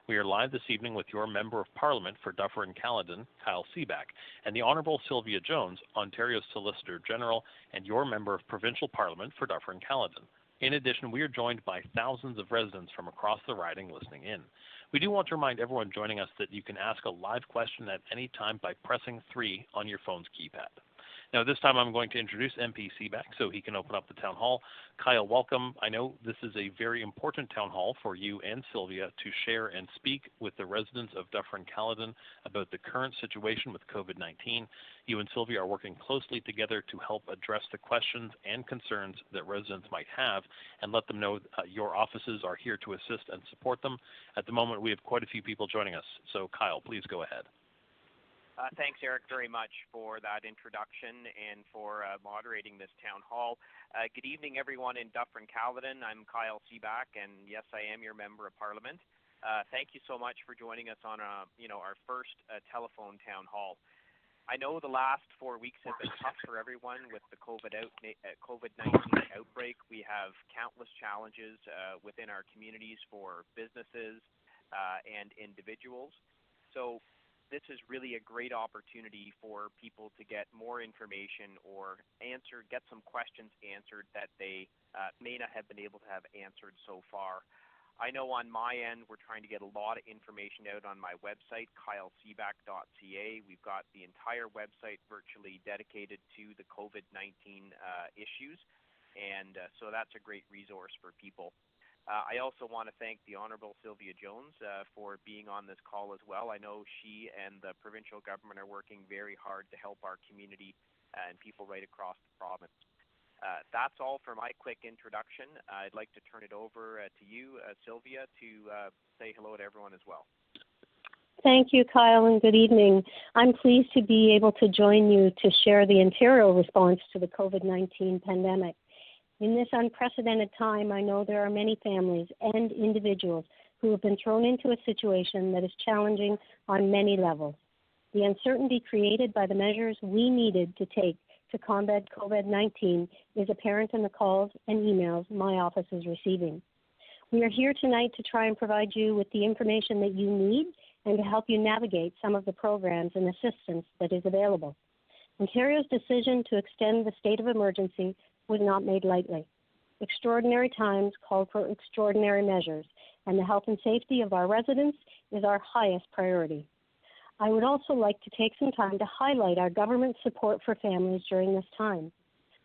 We are live this evening with your Member of Parliament for Dufferin-Caledon, Kyle Seeback, and the Honourable Sylvia Jones, Ontario's Solicitor General, and your Member of Provincial Parliament for Dufferin-Caledon. In addition, we are joined by thousands of residents from across the riding listening in. We do want to remind everyone joining us that you can ask a live question at any time by pressing 3 on your phone's keypad. Now, this time I'm going to introduce MP Seeback so he can open up the town hall. Kyle, welcome. I know this is a very important town hall for you and Sylvia to share and speak with the residents of Dufferin-Caledon about the current situation with COVID-19. You and Sylvia are working closely together to help address the questions and concerns that residents might have and let them know your offices are here to assist and support them. At the moment, we have quite a few people joining us. So, Kyle, please go ahead. Thanks, Eric, very much for that introduction and for moderating this town hall. Good evening, everyone in Dufferin-Caledon. I'm Kyle Seeback, and yes, I am your Member of Parliament. Thank you so much for joining us on our first telephone town hall. I know the last 4 weeks have been tough for everyone with the COVID-19 outbreak. We have countless challenges within our communities for businesses and individuals. So this is really a great opportunity for people to get more information or get some questions answered that they may not have been able to have answered so far. I know on my end, we're trying to get a lot of information out on my website, kyleseeback.ca. We've got the entire website virtually dedicated to the COVID-19 issues, and so that's a great resource for people. I also want to thank the Honourable Sylvia Jones for being on this call as well. I know she and the provincial government are working very hard to help our community and people right across the province. That's all for my quick introduction. I'd like to turn it over to you, Sylvia, to say hello to everyone as well. Thank you, Kyle, and good evening. I'm pleased to be able to join you to share the Ontario response to the COVID-19 pandemic. In this unprecedented time, I know there are many families and individuals who have been thrown into a situation that is challenging on many levels. The uncertainty created by the measures we needed to take to combat COVID-19 is apparent in the calls and emails my office is receiving. We are here tonight to try and provide you with the information that you need and to help you navigate some of the programs and assistance that is available. Ontario's decision to extend the state of emergency was not made lightly. Extraordinary times called for extraordinary measures, and the health and safety of our residents is our highest priority. I would also like to take some time to highlight our government support for families during this time.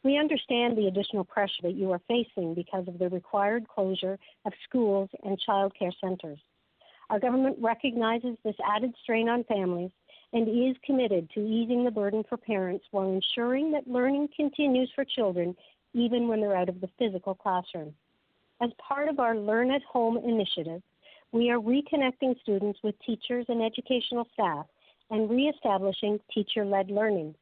We understand the additional pressure that you are facing because of the required closure of schools and child care centres. Our government recognizes this added strain on families and is committed to easing the burden for parents while ensuring that learning continues for children even when they're out of the physical classroom. As part of our Learn at Home initiative, we are reconnecting students with teachers and educational staff and reestablishing teacher-led learning.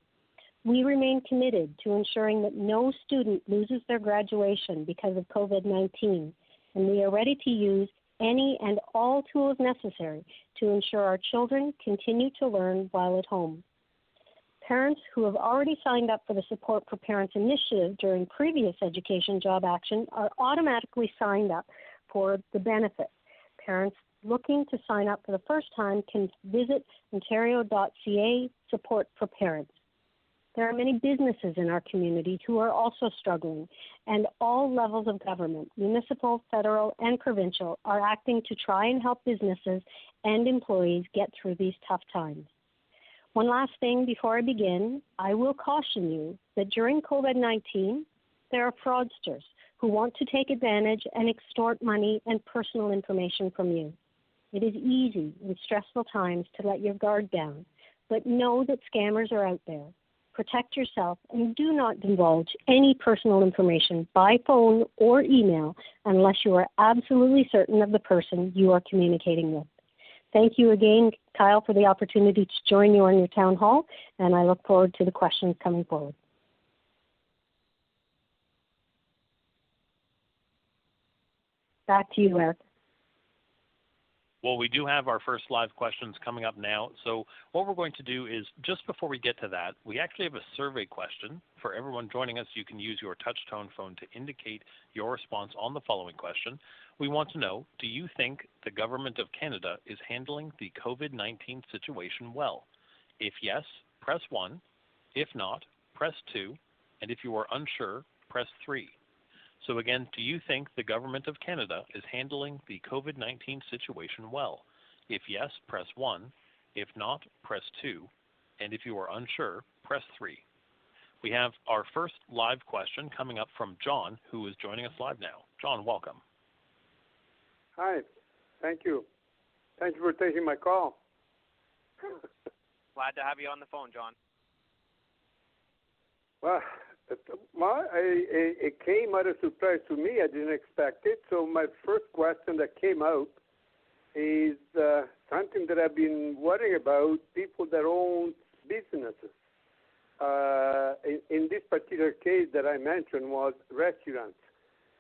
We remain committed to ensuring that no student loses their graduation because of COVID-19, and we are ready to use any and all tools necessary to ensure our children continue to learn while at home. Parents who have already signed up for the Support for Parents initiative during previous education job action are automatically signed up for the benefit. Parents looking to sign up for the first time can visit ontario.ca support for parents. There are many businesses in our community who are also struggling, and all levels of government, municipal, federal, and provincial, are acting to try and help businesses and employees get through these tough times. One last thing before I begin, I will caution you that during COVID-19, there are fraudsters who want to take advantage and extort money and personal information from you. It is easy in stressful times to let your guard down, but know that scammers are out there. Protect yourself and do not divulge any personal information by phone or email unless you are absolutely certain of the person you are communicating with. Thank you again, Kyle, for the opportunity to join you on your town hall, and I look forward to the questions coming forward. Back to you, Eric. Well, we do have our first live questions coming up now. So what we're going to do is, just before we get to that, we actually have a survey question. For everyone joining us, you can use your touch-tone phone to indicate your response on the following question. We want to know, do you think the Government of Canada is handling the COVID-19 situation well? If yes, press 1. If not, press 2. And if you are unsure, press 3. So again, do you think the Government of Canada is handling the COVID-19 situation well? If yes, press 1. If not, press 2. And if you are unsure, press 3. We have our first live question coming up from John, who is joining us live now. John, welcome. Hi. Thank you. Thank you for taking my call. Glad to have you on the phone, John. Well, it came out of surprise to me. I didn't expect it. So my first question that came out is something that I've been worrying about, people that own businesses. In this particular case that I mentioned was restaurants.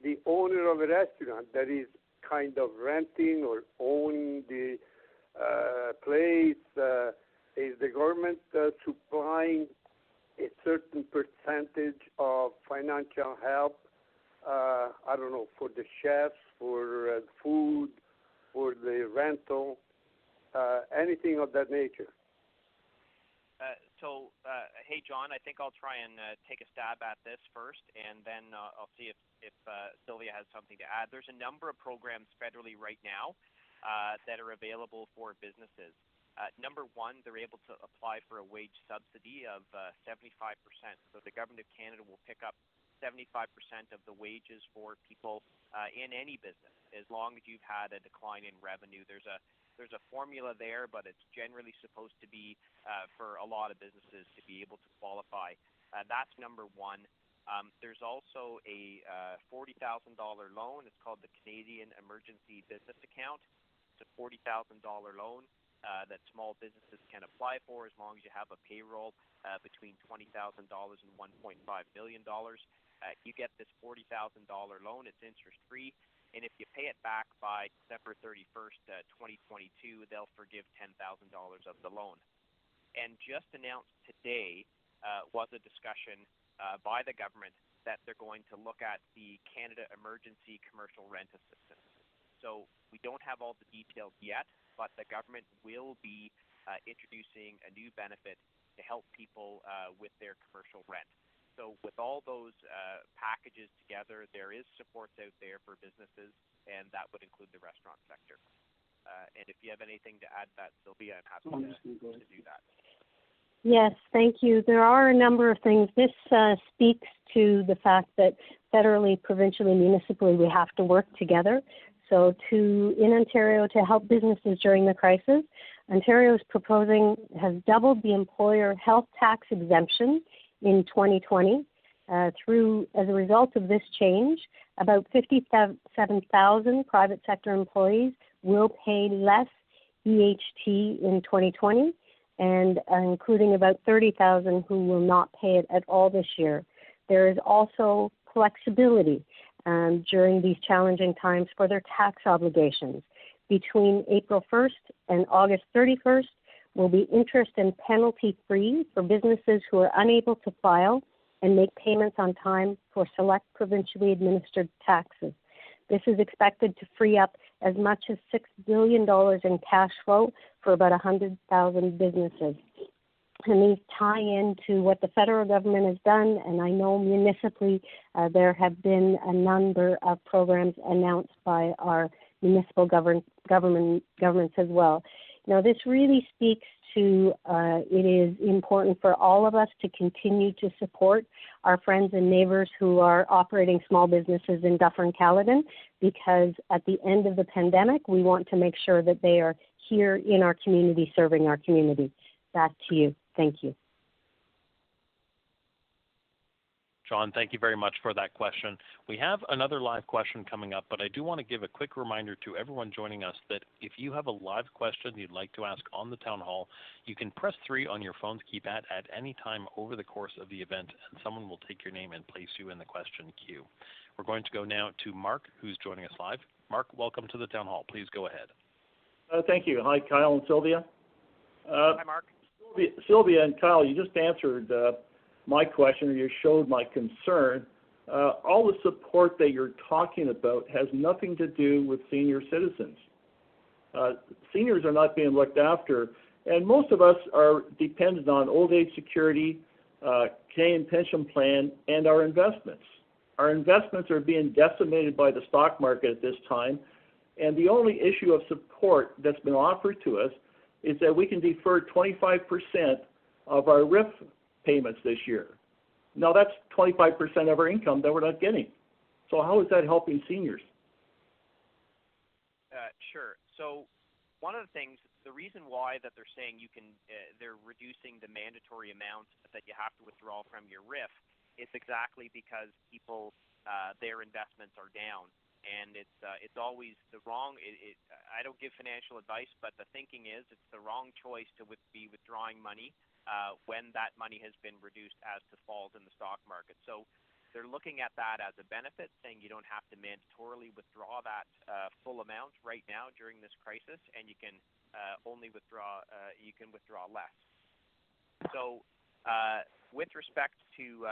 The owner of a restaurant that is kind of renting or owning the place, is the government supplying a certain percentage of financial help, I don't know, for the chefs, for food, for the rental, anything of that nature? Hey, John, I think I'll try and take a stab at this first, and then I'll see if Sylvia has something to add. There's a number of programs federally right now that are available for businesses. Number one, they're able to apply for a wage subsidy of 75%. So the Government of Canada will pick up 75% of the wages for people in any business, as long as you've had a decline in revenue. There's a formula there, but it's generally supposed to be for a lot of businesses to be able to qualify. That's number one. There's also a $40,000 loan. It's called the Canadian Emergency Business Account. It's a $40,000 loan that small businesses can apply for as long as you have a payroll between $20,000 and $1.5 million. You get this $40,000 loan. It's interest-free. And if you pay it back by December 31st, 2022, they'll forgive $10,000 of the loan. And just announced today was a discussion by the government that they're going to look at the Canada Emergency Commercial Rent Assistance. So we don't have all the details yet, but the government will be introducing a new benefit to help people with their commercial rent. So with all those packages together, there is supports out there for businesses, and that would include the restaurant sector. And if you have anything to add to that, Sylvia, I'm happy to do that. Yes, thank you. There are a number of things. This speaks to the fact that federally, provincially, municipally, we have to work together. So in Ontario, to help businesses during the crisis, Ontario is proposing, has doubled the employer health tax exemption in 2020. As a result of this change, about 57,000 private sector employees will pay less EHT in 2020, and including about 30,000 who will not pay it at all this year. There is also flexibility during these challenging times for their tax obligations. Between April 1st and August 31st will be interest and penalty-free for businesses who are unable to file and make payments on time for select provincially administered taxes. This is expected to free up as much as $6 billion in cash flow for about 100,000 businesses. And these tie into what the federal government has done, and I know municipally there have been a number of programs announced by our municipal governments as well. Now, this really speaks to it is important for all of us to continue to support our friends and neighbors who are operating small businesses in Dufferin-Caledon, because at the end of the pandemic, we want to make sure that they are here in our community, serving our community. Back to you. Thank you. John, thank you very much for that question. We have another live question coming up, but I do want to give a quick reminder to everyone joining us that if you have a live question you'd like to ask on the town hall, you can press 3 on your phone's keypad at any time over the course of the event, and someone will take your name and place you in the question queue. We're going to go now to Mark, who's joining us live. Mark, welcome to the town hall. Please go ahead. Thank you. Hi, Kyle and Sylvia. Hi, Mark. Sylvia and Kyle, you just answered my question, or you showed my concern. All the support that you're talking about has nothing to do with senior citizens. Seniors are not being looked after, and most of us are dependent on old age security, Canadian pension plan, and our investments. Our investments are being decimated by the stock market at this time, and the only issue of support that's been offered to us is that we can defer 25% of our RIF payments this year. Now, that's 25% of our income that we're not getting. So how is that helping seniors? Sure. So one of the things, the reason why that they're saying they're reducing the mandatory amount that you have to withdraw from your RIF is exactly because people, their investments are down. And it's always the wrong. I don't give financial advice, but the thinking is it's the wrong choice to be withdrawing money when that money has been reduced as to falls in the stock market. So they're looking at that as a benefit, saying you don't have to mandatorily withdraw that full amount right now during this crisis, and you can only withdraw. You can withdraw less. So. With respect to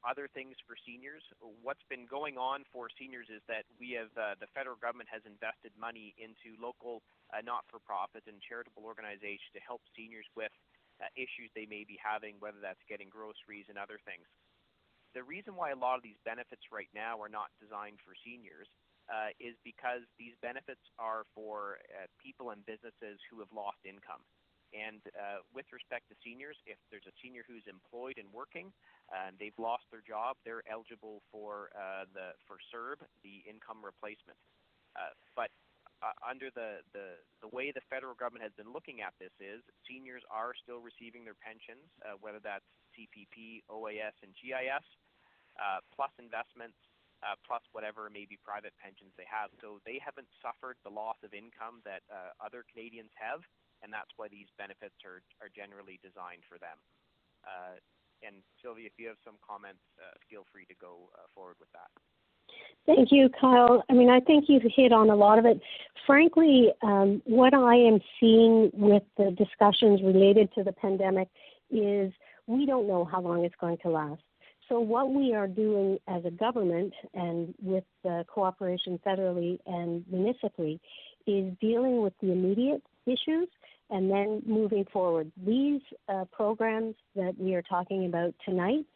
other things for seniors, what's been going on for seniors is that we have the federal government has invested money into local not-for-profit and charitable organizations to help seniors with issues they may be having, whether that's getting groceries and other things. The reason why a lot of these benefits right now are not designed for seniors is because these benefits are for people and businesses who have lost income. And with respect to seniors, if there's a senior who's employed and working and they've lost their job, they're eligible for CERB, the income replacement. But under the way the federal government has been looking at this is seniors are still receiving their pensions, whether that's CPP, OAS, and GIS, plus investments, plus whatever maybe private pensions they have. So they haven't suffered the loss of income that other Canadians have. And that's why these benefits are generally designed for them. And Sylvia, if you have some comments, feel free to go forward with that. Thank you, Kyle. I mean, I think you've hit on a lot of it. Frankly, what I am seeing with the discussions related to the pandemic is we don't know how long it's going to last. So what we are doing as a government and with cooperation federally and municipally is dealing with the immediate issues and then moving forward. These programs that we are talking about tonight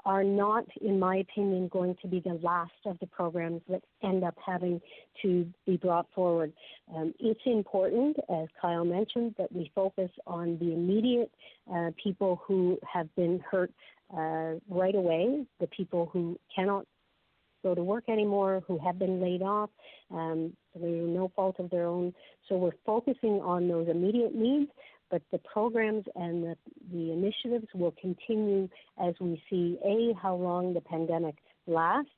are not, in my opinion, going to be the last of the programs that end up having to be brought forward. It's important, as Kyle mentioned, that we focus on the immediate people who have been hurt right away, the people who cannot go to work anymore, who have been laid off through no fault of their own. So we're focusing on those immediate needs, but the programs and the initiatives will continue as we see, how long the pandemic lasts,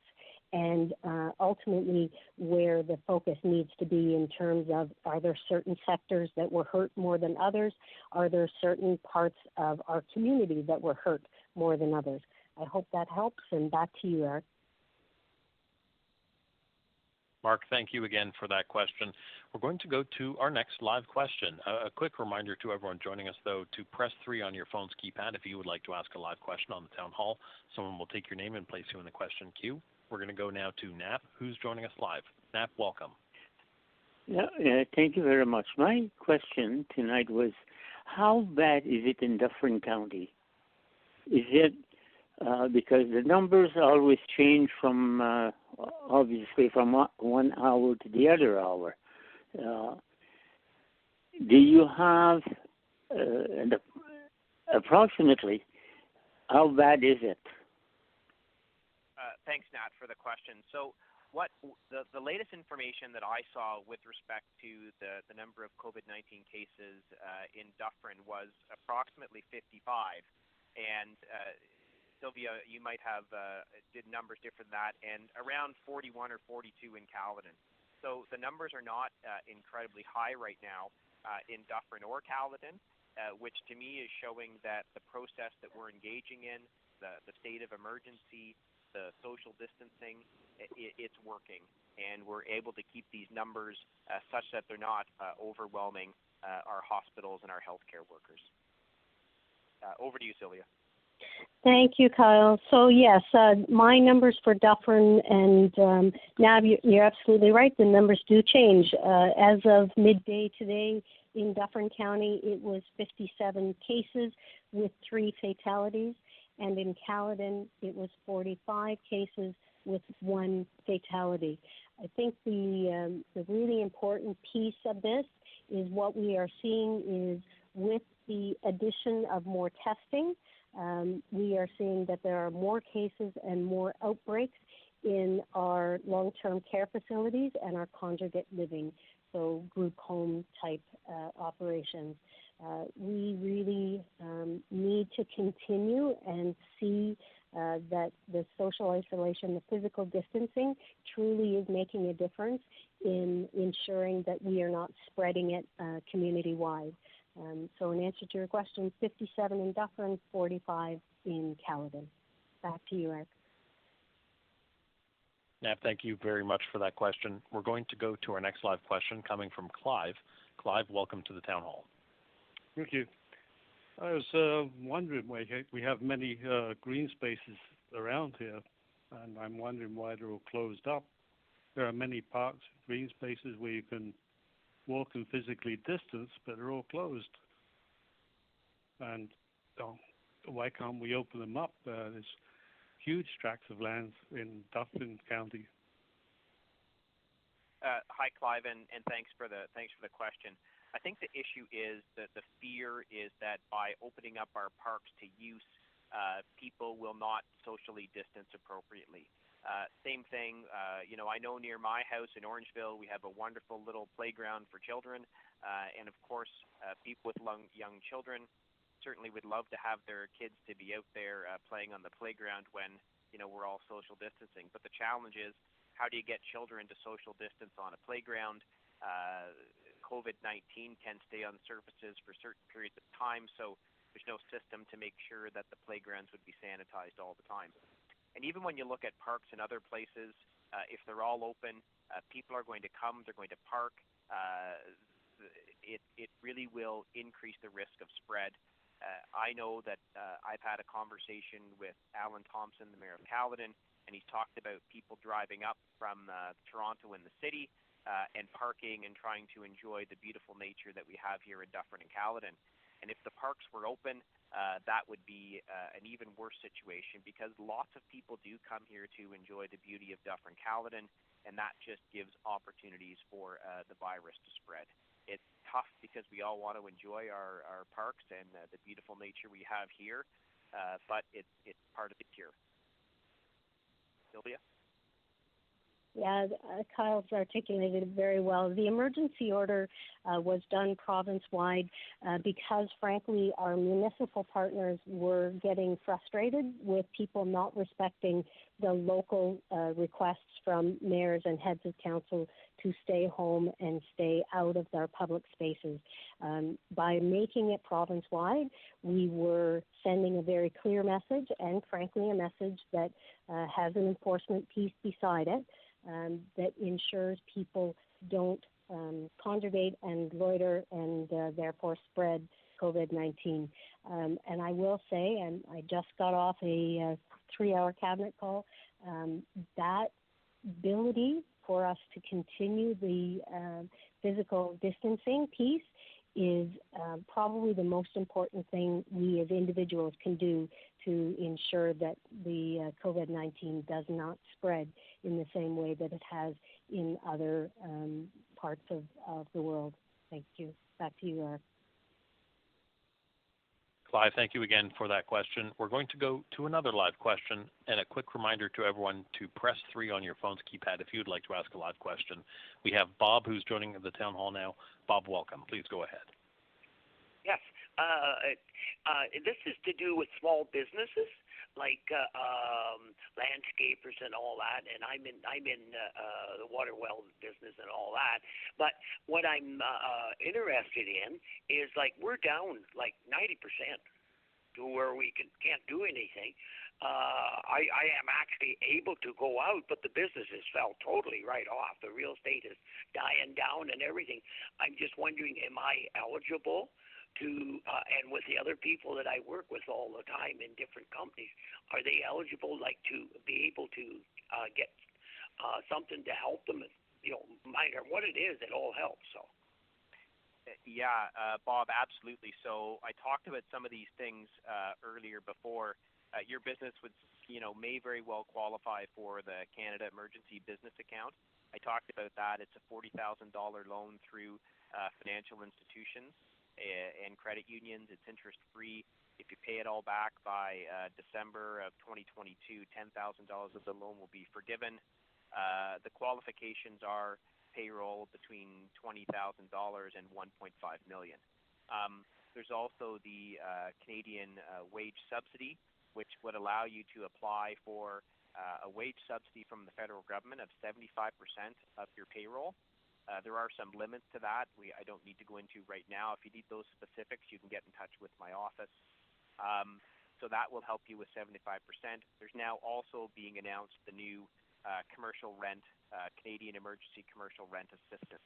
and ultimately where the focus needs to be in terms of, are there certain sectors that were hurt more than others? Are there certain parts of our community that were hurt more than others? I hope that helps, and back to you, Eric. Mark, thank you again for that question. We're going to go to our next live question. A quick reminder to everyone joining us, though, to press 3 on your phone's keypad if you would like to ask a live question on the town hall. Someone will take your name and place you in the question queue. We're going to go now to Knapp, who's joining us live. Knapp, welcome. Thank you very much. My question tonight was, how bad is it in Dufferin County? Is it because the numbers always change from, obviously, from 1 hour to the other hour. Do you have approximately how bad is it? Thanks, Nat, for the question. So what the latest information that I saw with respect to the number of COVID-19 cases in Dufferin was approximately 55. And Sylvia, you might have did numbers different than that, and around 41 or 42 in Caledon. So the numbers are not incredibly high right now in Dufferin or Caledon, which to me is showing that the process that we're engaging in, the state of emergency, the social distancing, it's working. and we're able to keep these numbers such that they're not overwhelming our hospitals and our healthcare workers. Over to you, Sylvia. Thank you, Kyle. So yes, my numbers for Dufferin and Nav, you're absolutely right. The numbers do change. As of midday today in Dufferin County, it was 57 cases with 3 fatalities, and in Caledon, it was 45 cases with 1 fatality. I think the really important piece of this is what we are seeing is with the addition of more testing, we are seeing that there are more cases and more outbreaks in our long-term care facilities and our conjugate living, so group home type operations. We really need to continue and see that the social isolation, the physical distancing truly is making a difference in ensuring that we are not spreading it community-wide. So in answer to your question, 57 in Dufferin, 45 in Caledon. Back to you, Eric. Nav, thank you very much for that question. We're going to go to our next live question coming from Clive. Clive, welcome to the Town Hall. Thank you. I was wondering why we have many green spaces around here, and I'm wondering why they're all closed up. There are many parks, green spaces where you can walk and physically distance, but they're all closed. And why can't we open them up? There's huge tracts of land in Dufferin County. Hi, Clive, and thanks for the question. I think the issue is that the fear is that by opening up our parks to use, people will not socially distance appropriately. Same thing, I know near my house in Orangeville, we have a wonderful little playground for children. And of course, people with young children certainly would love to have their kids to be out there playing on the playground when, we're all social distancing. But the challenge is, how do you get children to social distance on a playground? COVID-19 can stay on surfaces for certain periods of time, so there's no system to make sure that the playgrounds would be sanitized all the time. And even when you look at parks and other places, if they're all open, people are going to come, they're going to park. It really will increase the risk of spread. I know that I've had a conversation with Alan Thompson, the mayor of Caledon, and he's talked about people driving up from Toronto in the city and parking and trying to enjoy the beautiful nature that we have here in Dufferin and Caledon. And if the parks were open, that would be an even worse situation, because lots of people do come here to enjoy the beauty of Dufferin-Caledon, and that just gives opportunities for the virus to spread. It's tough because we all want to enjoy our parks and the beautiful nature we have here, but it's part of the cure. Sylvia? Yeah, Kyle's articulated it very well. The emergency order was done province-wide because, frankly, our municipal partners were getting frustrated with people not respecting the local requests from mayors and heads of council to stay home and stay out of their public spaces. By making it province-wide, we were sending a very clear message and, frankly, a message that has an enforcement piece beside it. That ensures people don't congregate and loiter and therefore spread COVID-19. And I will say, and I just got off a 3-hour cabinet call, that ability for us to continue the physical distancing piece is probably the most important thing we as individuals can do to ensure that the COVID-19 does not spread in the same way that it has in other parts of the world. Thank you. Back to you, Eric. Clive, thank you again for that question. We're going to go to another live question, and a quick reminder to everyone to press 3 on your phone's keypad if you'd like to ask a live question. We have Bob, who's joining the town hall now. Bob, welcome. Please go ahead. Yes. This is to do with small businesses like landscapers and all that, and I'm in the water well business and all that. But what I'm interested in is, like, we're down like 90% to where we can't do anything. I am actually able to go out, but the businesses fell totally right off. The real estate is dying down and everything. I'm just wondering, am I eligible to, and with the other people that I work with all the time in different companies, are they eligible, like, to be able to get something to help them? You know, no matter what it is, it all helps. So. Yeah, Bob, absolutely. So I talked about some of these things earlier before. Your business would, may very well qualify for the Canada Emergency Business Account. I talked about that. It's a $40,000 loan through financial institutions and credit unions. It's interest-free. If you pay it all back by December of 2022, $10,000 of the loan will be forgiven. The qualifications are payroll between $20,000 and $1.5 million. There's also the Canadian wage subsidy, which would allow you to apply for a wage subsidy from the federal government of 75% of your payroll. There are some limits to that. I don't need to go into right now. If you need those specifics, you can get in touch with my office. So that will help you with 75%. There's now also being announced the new commercial rent, Canadian Emergency Commercial Rent Assistance.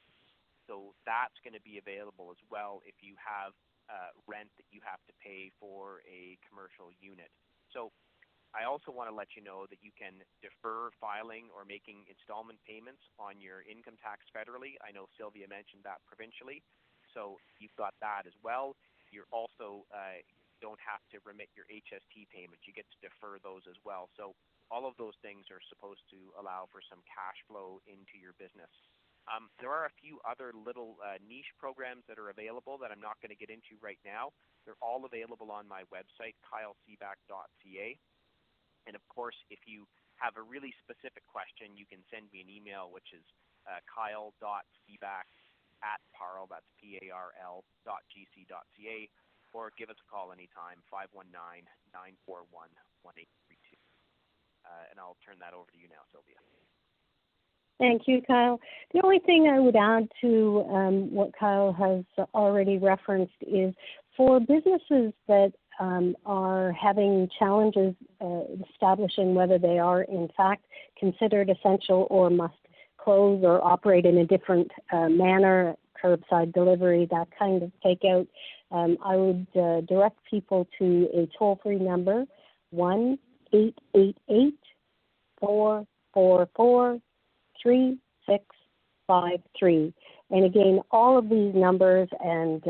So that's going to be available as well if you have rent that you have to pay for a commercial unit. So I also want to let you know that you can defer filing or making installment payments on your income tax federally. I know Sylvia mentioned that provincially, so you've got that as well. You're also don't have to remit your HST payments. You get to defer those as well. So all of those things are supposed to allow for some cash flow into your business. There are a few other little niche programs that are available that I'm not going to get into right now. They're all available on my website, kyleseeback.ca. And of course, if you have a really specific question, you can send me an email, which is kyle.seeback@parl, that's PARL.gc.ca, or give us a call anytime, 519-941-1832. And I'll turn that over to you now, Sylvia. Thank you, Kyle. The only thing I would add to what Kyle has already referenced is for businesses that are having challenges establishing whether they are in fact considered essential or must close or operate in a different manner, curbside delivery, that kind of takeout, I would direct people to a toll-free number, 1-888-444-3653. And again, all of these numbers and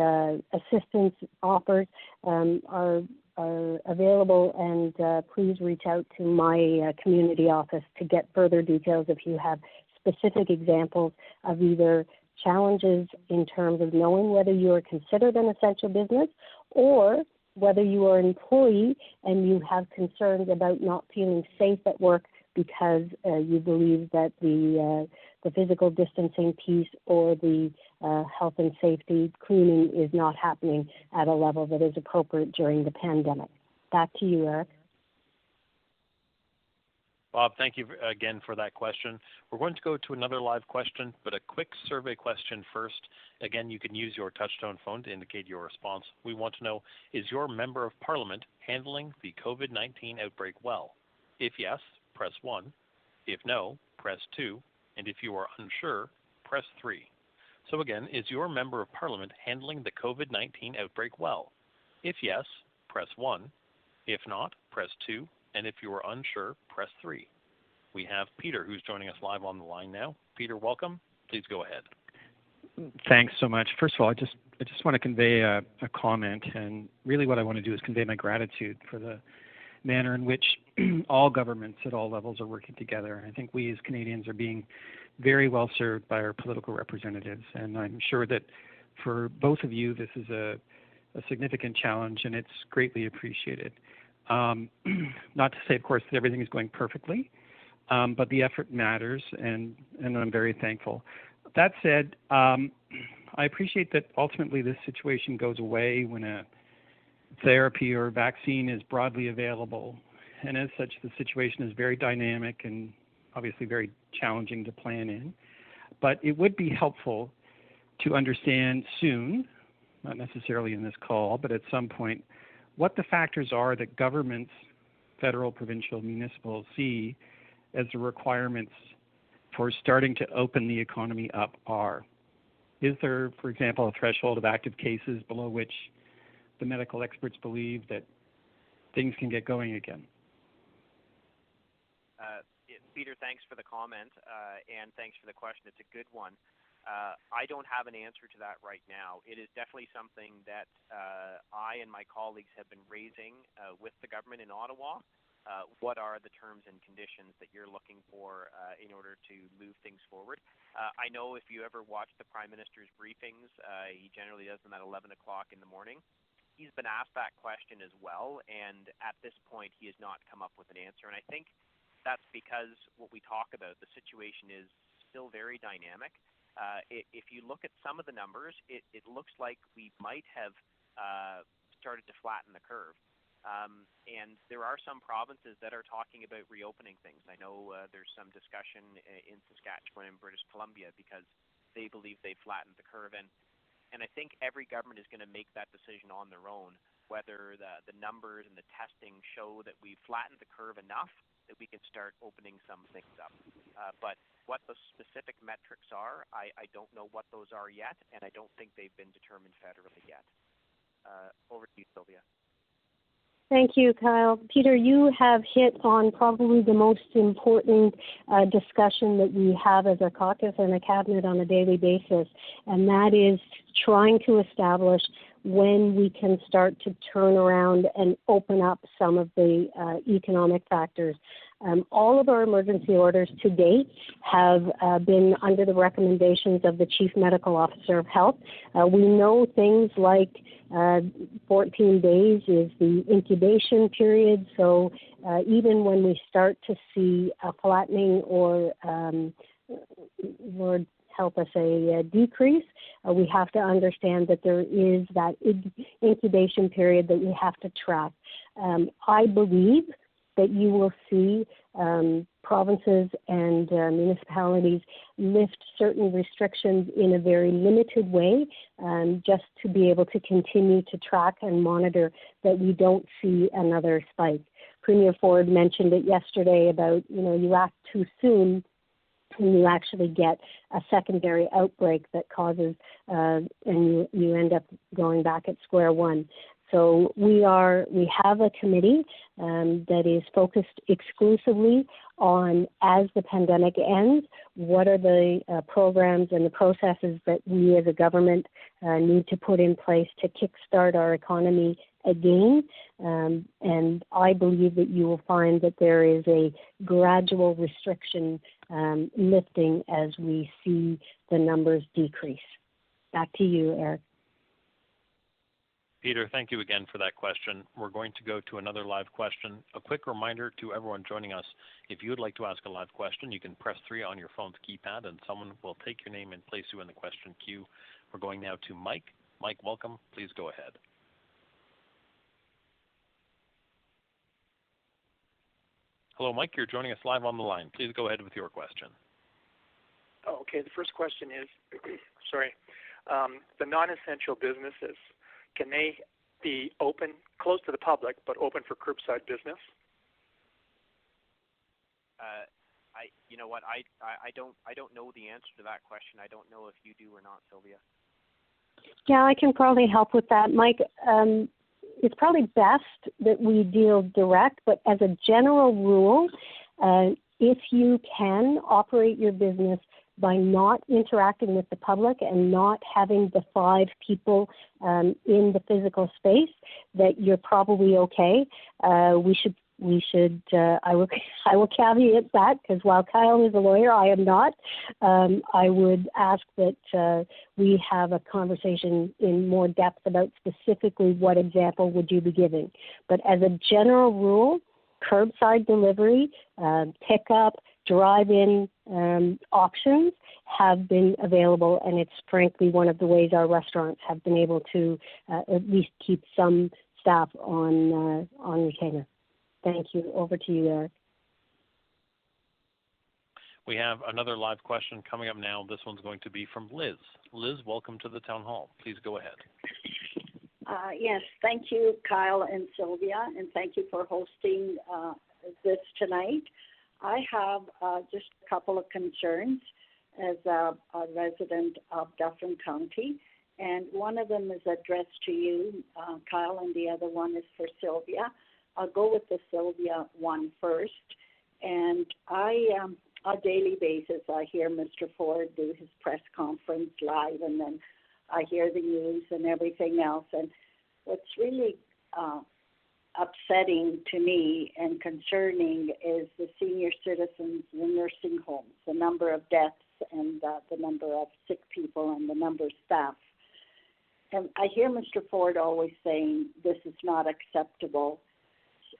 assistance offers are available, and please reach out to my community office to get further details if you have specific examples of either challenges in terms of knowing whether you are considered an essential business or whether you are an employee and you have concerns about not feeling safe at work because you believe that the physical distancing piece or the health and safety cleaning is not happening at a level that is appropriate during the pandemic. Back to you, Eric. Bob, thank you again for that question. We're going to go to another live question, but a quick survey question first. Again, you can use your touchtone phone to indicate your response. We want to know, is your Member of Parliament handling the COVID-19 outbreak well? If yes, press 1. If no, press 2. And if you are unsure, press 3. So again, is your Member of Parliament handling the COVID-19 outbreak well? If yes, press 1. If not, press 2. And if you are unsure, press 3. We have Peter, who's joining us live on the line now. Peter, welcome. Please go ahead. Thanks so much. First of all, I just want to convey a comment, and really what I want to do is convey my gratitude for the manner in which all governments at all levels are working together. I think we as Canadians are being very well served by our political representatives, and I'm sure that for both of you this is a significant challenge, and it's greatly appreciated. Not to say, of course, that everything is going perfectly, but the effort matters, and I'm very thankful. That said, I appreciate that ultimately this situation goes away when a therapy or vaccine is broadly available, and as such, the situation is very dynamic and obviously very challenging to plan in. But it would be helpful to understand soon, not necessarily in this call, but at some point, what the factors are that governments federal, provincial, municipal see as the requirements for starting to open the economy up are? Is there, for example, a threshold of active cases below which the medical experts believe that things can get going again? Peter, thanks for the comment, and thanks for the question. It's a good one. I don't have an answer to that right now. It is definitely something that I and my colleagues have been raising with the government in Ottawa. What are the terms and conditions that you're looking for in order to move things forward? I know if you ever watch the Prime Minister's briefings, he generally does them at 11 o'clock in the morning. He's been asked that question as well, and at this point he has not come up with an answer. And I think that's because what we talk about, the situation is still very dynamic. If you look at some of the numbers, it looks like we might have started to flatten the curve. And there are some provinces that are talking about reopening things. I know there's some discussion in Saskatchewan and British Columbia because they believe they flattened the curve. And I think every government is going to make that decision on their own, whether the numbers and the testing show that we've flattened the curve enough that we can start opening some things up. But what the specific metrics are, I don't know what those are yet, and I don't think they've been determined federally yet. Over to you, Sylvia. Thank you, Kyle. Peter, you have hit on probably the most important discussion that we have as a caucus and a cabinet on a daily basis, and that is trying to establish when we can start to turn around and open up some of the economic factors. All of our emergency orders to date have been under the recommendations of the Chief Medical Officer of Health. We know things like 14 days is the incubation period, so even when we start to see a flattening or Lord help us, a decrease, we have to understand that there is that incubation period that we have to track. I believe that you will see provinces and municipalities lift certain restrictions in a very limited way, just to be able to continue to track and monitor that we don't see another spike. Premier Ford mentioned it yesterday about, you act too soon and you actually get a secondary outbreak that causes, and you end up going back at square one. So we have a committee that is focused exclusively on, as the pandemic ends, what are the programs and the processes that we as a government need to put in place to kickstart our economy again. And I believe that you will find that there is a gradual restriction lifting as we see the numbers decrease. Back to you, Eric. Peter, thank you again for that question. We're going to go to another live question. A quick reminder to everyone joining us, if you would like to ask a live question, you can press 3 on your phone's keypad and someone will take your name and place you in the question queue. We're going now to Mike. Mike, welcome. Please go ahead. Hello, Mike. You're joining us live on the line. Please go ahead with your question. Oh, okay. The first question is, the non-essential businesses, can they be open, close to the public, but open for curbside business? You know what? I don't know the answer to that question. I don't know if you do or not, Sylvia. Yeah, I can probably help with that, Mike. It's probably best that we deal direct, but as a general rule, if you can operate your business by not interacting with the public and not having the 5 people in the physical space, that you're probably okay. I will caveat that, because while Kyle is a lawyer, I am not. I would ask that we have a conversation in more depth about specifically what example would you be giving. But as a general rule, curbside delivery, pickup, drive-in options have been available, and it's frankly one of the ways our restaurants have been able to at least keep some staff on retainer. Thank you. Over to you, Eric. We have another live question coming up now. This one's going to be from Liz. Liz, welcome to the town hall. Please go ahead. Yes, thank you, Kyle and Sylvia, and thank you for hosting this tonight. I have just a couple of concerns as a resident of Dufferin County, and one of them is addressed to you, Kyle, and the other one is for Sylvia. I'll go with the Sylvia one first, and on a daily basis, I hear Mr. Ford do his press conference live, and then I hear the news and everything else. And what's really upsetting to me and concerning is the senior citizens in nursing homes, the number of deaths and the number of sick people and the number of staff. And I hear Mr. Ford always saying this is not acceptable,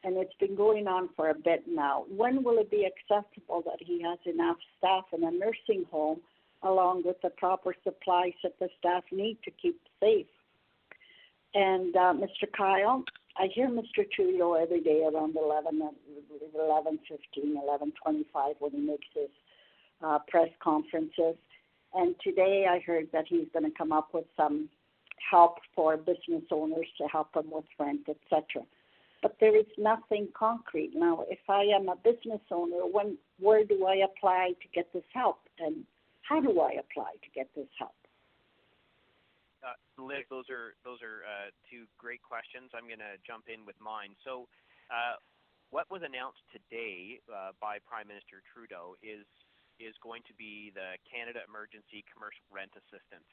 and it's been going on for a bit now. When will it be acceptable that he has enough staff in a nursing home along with the proper supplies that the staff need to keep safe? And Mr. Kyle, I hear Mr. Trudeau every day around 11:15, 11:25 when he makes his press conferences. And today I heard that he's going to come up with some help for business owners to help them with rent, etc. But there is nothing concrete. Now, if I am a business owner, where do I apply to get this help? And how do I apply to get this help? Liz, those are two great questions. I'm going to jump in with mine. So what was announced today by Prime Minister Trudeau is going to be the Canada Emergency Commercial Rent Assistance.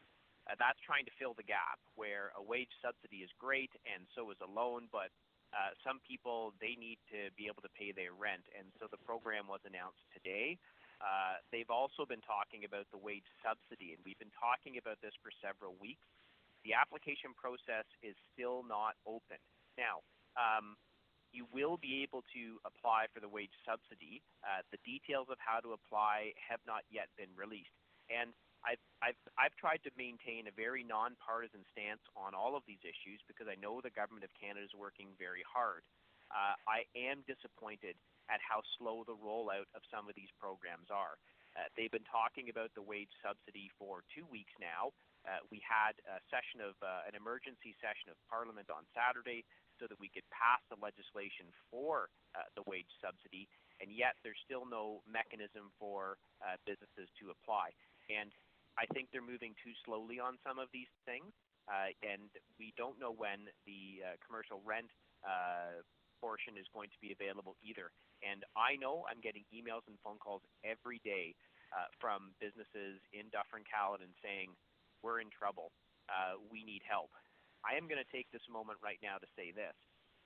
That's trying to fill the gap where a wage subsidy is great and so is a loan, but some people, they need to be able to pay their rent. And so the program was announced today. They've also been talking about the wage subsidy, and we've been talking about this for several weeks. The application process is still not open. Now, you will be able to apply for the wage subsidy. The details of how to apply have not yet been released. And I've tried to maintain a very nonpartisan stance on all of these issues because I know the Government of Canada is working very hard. I am disappointed at how slow the rollout of some of these programs are. They've been talking about the wage subsidy for 2 weeks now. We had an emergency session of Parliament on Saturday so that we could pass the legislation for the wage subsidy, and yet there's still no mechanism for businesses to apply. And I think they're moving too slowly on some of these things, and we don't know when the commercial rent portion is going to be available either. And I know I'm getting emails and phone calls every day from businesses in Dufferin-Caledon saying, we're in trouble, we need help. I am going to take this moment right now to say this.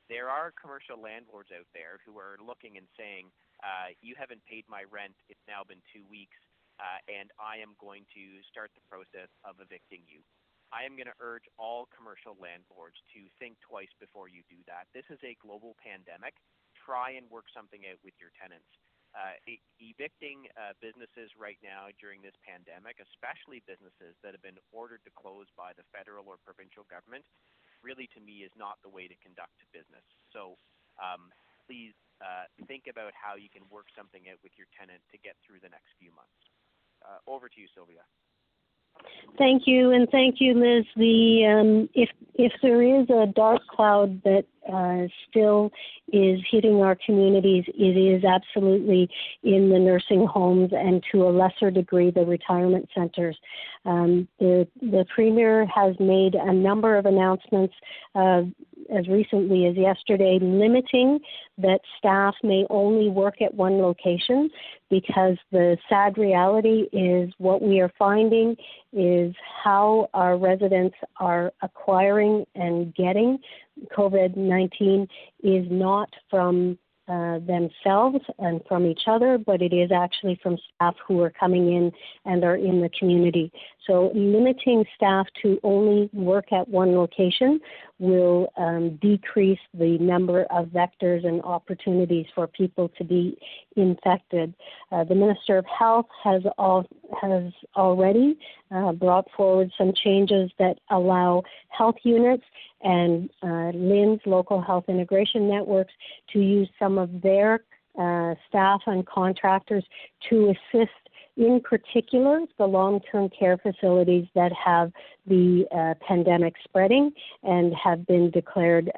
There are commercial landlords out there who are looking and saying, you haven't paid my rent, it's now been 2 weeks, and I am going to start the process of evicting you. I am going to urge all commercial landlords to think twice before you do that. This is a global pandemic. Try and work something out with your tenants. Evicting businesses right now during this pandemic, especially businesses that have been ordered to close by the federal or provincial government, really to me is not the way to conduct business. So please think about how you can work something out with your tenant to get through the next few months. Over to you, Sylvia. Thank you, and thank you, Liz. If there is a dark cloud that still is hitting our communities, it is absolutely in the nursing homes and to a lesser degree the retirement centres. The Premier has made a number of announcements as recently as yesterday, limiting that staff may only work at one location, because the sad reality is what we are finding is how our residents are acquiring and getting COVID-19 is not from themselves and from each other, but it is actually from staff who are coming in and are in the community. So limiting staff to only work at one location will decrease the number of vectors and opportunities for people to be infected. The Minister of Health has already brought forward some changes that allow health units and LHINs, local health integration networks, to use some of their staff and contractors to assist in particular the long-term care facilities that have the pandemic spreading and have been declared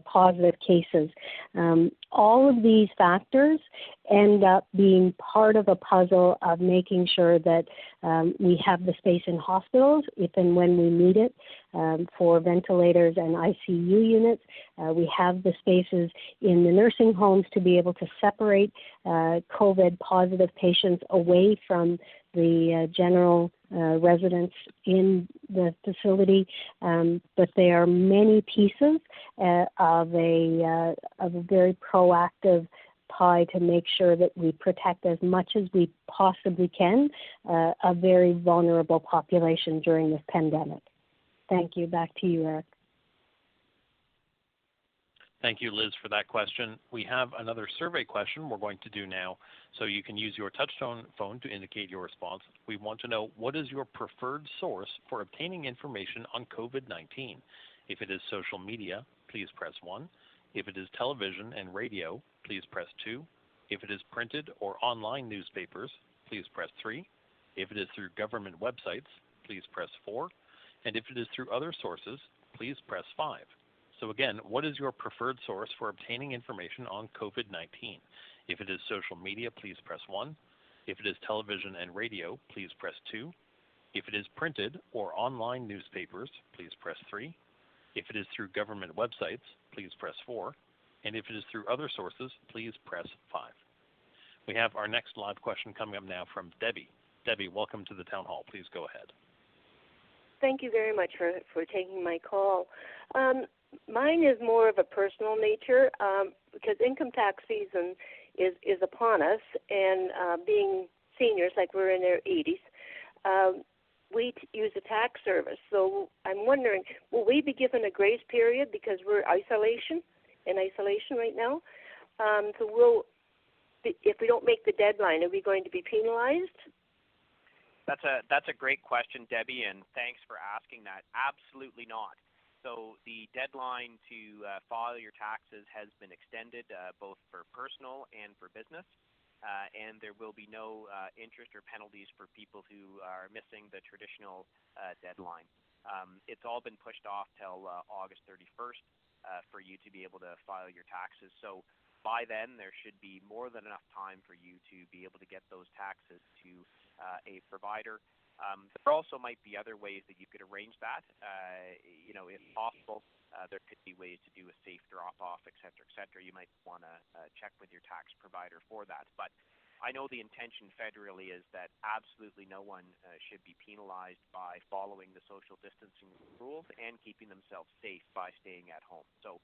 positive cases. All of these factors end up being part of a puzzle of making sure that we have the space in hospitals if and when we need it for ventilators and ICU units. We have the spaces in the nursing homes to be able to separate COVID positive patients away from the general residents in the facility, but there are many pieces of a very proactive pie to make sure that we protect as much as we possibly can a very vulnerable population during this pandemic. Thank you. Back to you, Eric. Thank you, Liz, for that question. We have another survey question we're going to do now, so you can use your touchtone phone to indicate your response. We want to know, what is your preferred source for obtaining information on COVID-19? If it is social media, please press 1. If it is television and radio, please press 2. If it is printed or online newspapers, please press 3. If it is through government websites, please press 4. And if it is through other sources, please press 5. So again, what is your preferred source for obtaining information on COVID-19? If it is social media, please press 1. If it is television and radio, please press 2. If it is printed or online newspapers, please press 3. If it is through government websites, please press 4. And if it is through other sources, please press 5. We have our next live question coming up now from Debbie. Debbie, welcome to the Town Hall. Please go ahead. Thank you very much for taking my call. Mine is more of a personal nature because income tax season is upon us, and being seniors, like we're in our 80s, we use a tax service. So I'm wondering, will we be given a grace period because we're in isolation right now? So if we don't make the deadline, are we going to be penalized? That's a great question, Debbie, and thanks for asking that. Absolutely not. So the deadline to file your taxes has been extended both for personal and for business, and there will be no interest or penalties for people who are missing the traditional deadline. It's all been pushed off till August 31st for you to be able to file your taxes. So by then, there should be more than enough time for you to be able to get those taxes to a provider. There also might be other ways that you could arrange that. If possible, there could be ways to do a safe drop-off, et cetera, et cetera. You might want to check with your tax provider for that. But I know the intention federally is that absolutely no one should be penalized by following the social distancing rules and keeping themselves safe by staying at home. So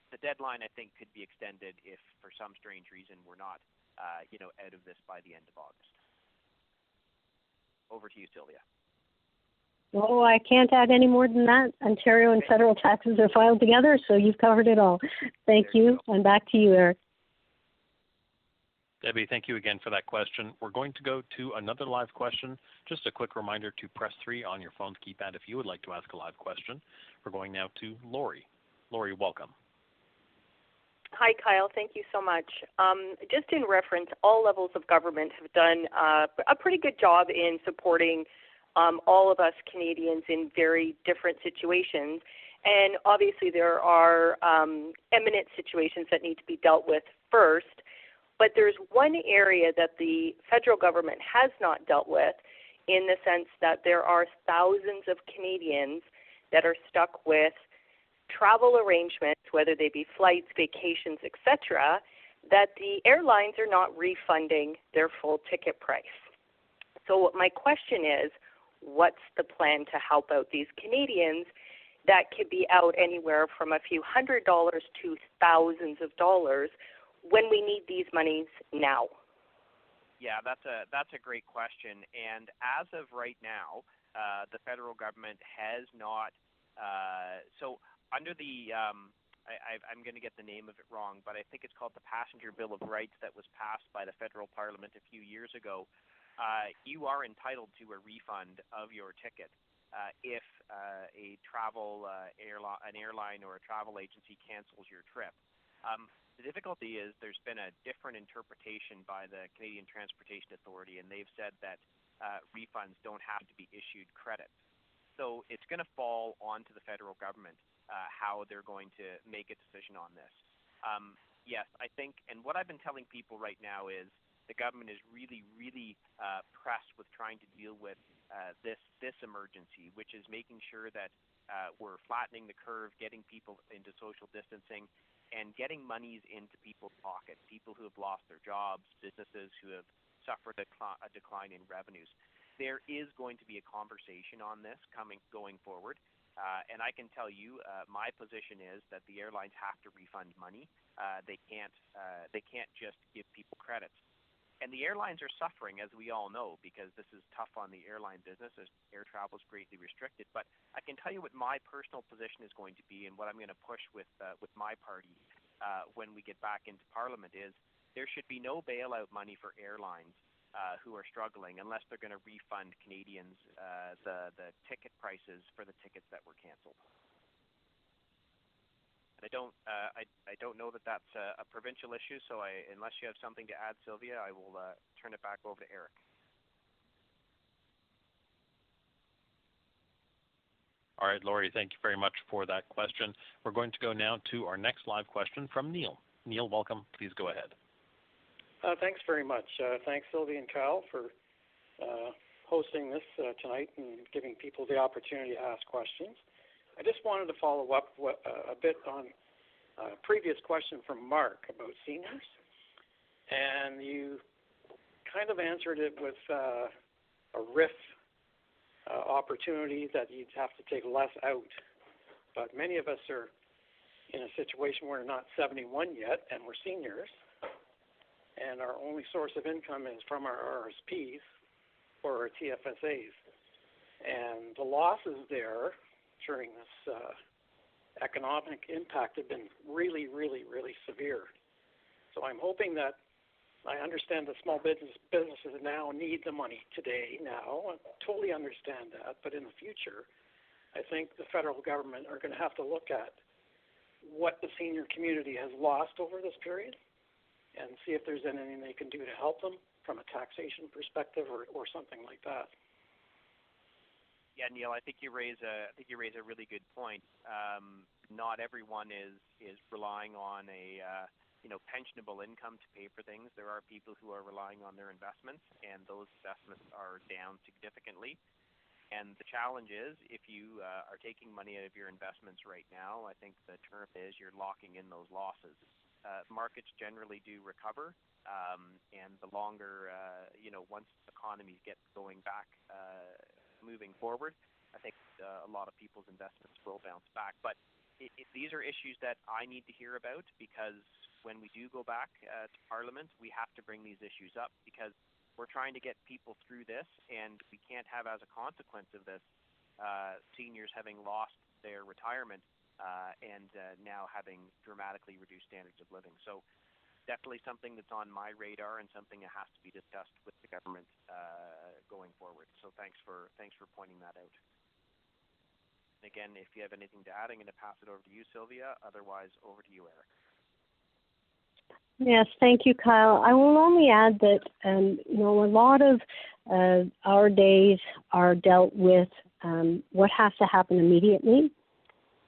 the deadline, I think, could be extended if for some strange reason we're not out of this by the end of August. Over to you, Sylvia. Oh, I can't add any more than that. Ontario and federal taxes are filed together, so you've covered it all. Thank you, and back to you, Eric. Debbie, thank you again for that question. We're going to go to another live question. Just a quick reminder to press 3 on your phone's keypad if you would like to ask a live question. We're going now to Lori. Lori, welcome. Hi, Kyle. Thank you so much. Just in reference, all levels of government have done a pretty good job in supporting all of us Canadians in very different situations. And obviously there are eminent situations that need to be dealt with first. But there's one area that the federal government has not dealt with, in the sense that there are thousands of Canadians that are stuck with travel arrangements, whether they be flights, vacations, etc., that the airlines are not refunding their full ticket price. So my question is, what's the plan to help out these Canadians that could be out anywhere from a few $100s to thousands of dollars when we need these monies now? Yeah, that's a great question. And as of right now, the federal government has not. So under the, I'm going to get the name of it wrong, but I think it's called the Passenger Bill of Rights that was passed by the federal parliament a few years ago. You are entitled to a refund of your ticket if an airline or a travel agency cancels your trip. The difficulty is there's been a different interpretation by the Canadian Transportation Authority, and they've said that refunds don't have to be issued credits. So it's going to fall onto the federal government how they're going to make a decision on this. Yes, I think, and what I've been telling people right now is the government is really, really pressed with trying to deal with this emergency, which is making sure that we're flattening the curve, getting people into social distancing, and getting monies into people's pockets, people who have lost their jobs, businesses who have suffered a decline in revenues. There is going to be a conversation on this going forward, and I can tell you my position is that the airlines have to refund money. They can't just give people credits. And the airlines are suffering, as we all know, because this is tough on the airline business as air travel is greatly restricted. But I can tell you what my personal position is going to be, and what I'm going to push with my party when we get back into Parliament is there should be no bailout money for airlines who are struggling unless they're going to refund Canadians the ticket prices for the tickets that were canceled. I don't know that that's a provincial issue, so unless you have something to add, Sylvia, I will turn it back over to Eric. All right, Laurie, thank you very much for that question. We're going to go now to our next live question from Neil. Neil, welcome. Please go ahead. Thanks very much. Thanks, Sylvia and Kyle, for hosting this tonight and giving people the opportunity to ask questions. I just wanted to follow up a bit on a previous question from Mark about seniors. And you kind of answered it with a RIF opportunity that you'd have to take less out. But many of us are in a situation where we're not 71 yet, and we're seniors. And our only source of income is from our RSPs or our TFSAs. And the losses there during this economic impact have been really, really, really severe. So I'm hoping that I understand that small businesses now need the money today now. I totally understand that. But in the future, I think the federal government are going to have to look at what the senior community has lost over this period and see if there's anything they can do to help them from a taxation perspective or something like that. Yeah, Neil, I think you raise a really good point. Not everyone is relying on a pensionable income to pay for things. There are people who are relying on their investments, and those investments are down significantly. And the challenge is, if you are taking money out of your investments right now, I think the term is you're locking in those losses. Markets generally do recover, and the longer, once economies get going back, moving forward, I think a lot of people's investments will bounce back. But these are issues that I need to hear about, because when we do go back to Parliament, we have to bring these issues up, because we're trying to get people through this, and we can't have, as a consequence of this, seniors having lost their retirement and now having dramatically reduced standards of living. So definitely something that's on my radar and something that has to be discussed with the government going forward. So thanks for pointing that out. Again, if you have anything to add, I'm going to pass it over to you, Sylvia. Otherwise, over to you, Eric. Yes, thank you, Kyle. I will only add that a lot of our days are dealt with what has to happen immediately,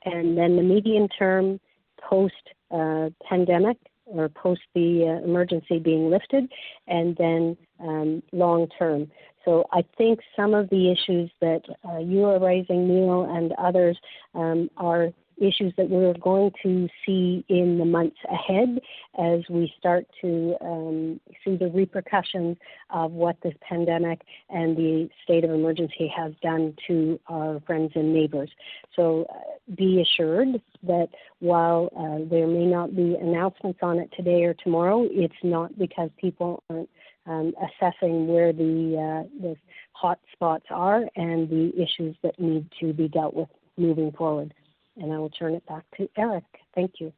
and then the medium term post pandemic, or post the emergency being lifted, and then long term. So I think some of the issues that you are raising, Neil, and others are issues that we're going to see in the months ahead as we start to see the repercussions of what this pandemic and the state of emergency has done to our friends and neighbors. So be assured that while there may not be announcements on it today or tomorrow, it's not because people aren't assessing where the hot spots are and the issues that need to be dealt with moving forward. And I will turn it back to Eric. Thank you.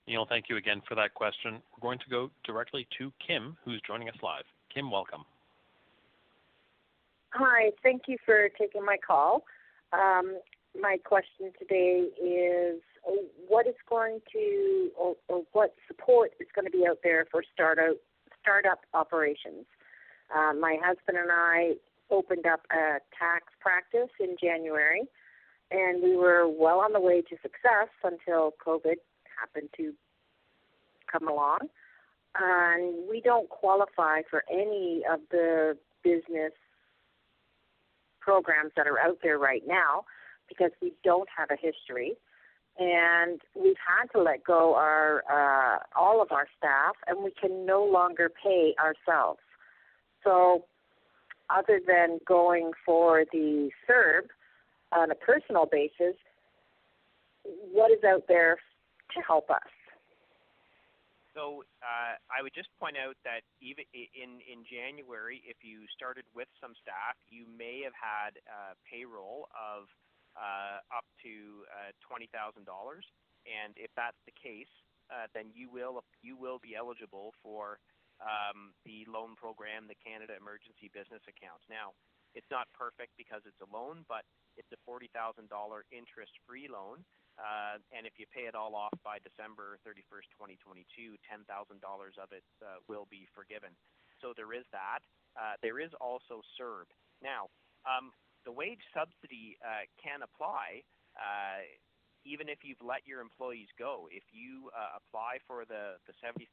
Neil, thank you again for that question. We're going to go directly to Kim, who's joining us live. Kim, welcome. Hi, thank you for taking my call. My question today is what is going to, or what support is going to be out there for startup operations. My husband and I opened up a tax practice in January, and we were well on the way to success until COVID happened to come along. And we don't qualify for any of the business programs that are out there right now because we don't have a history. And we've had to let go all of our staff, and we can no longer pay ourselves. So other than going for the CERB on a personal basis, what is out there to help us? So I would just point out that even in January, if you started with some staff, you may have had payroll of up to $20,000, and if that's the case, then you will be eligible for the loan program, the Canada Emergency Business Accounts. Now, it's not perfect because it's a loan, but it's a $40,000 interest-free loan. And if you pay it all off by December 31st, 2022, $10,000 of it will be forgiven. So there is that. There is also CERB. Now, the wage subsidy can apply even if you've let your employees go. If you apply for the 75%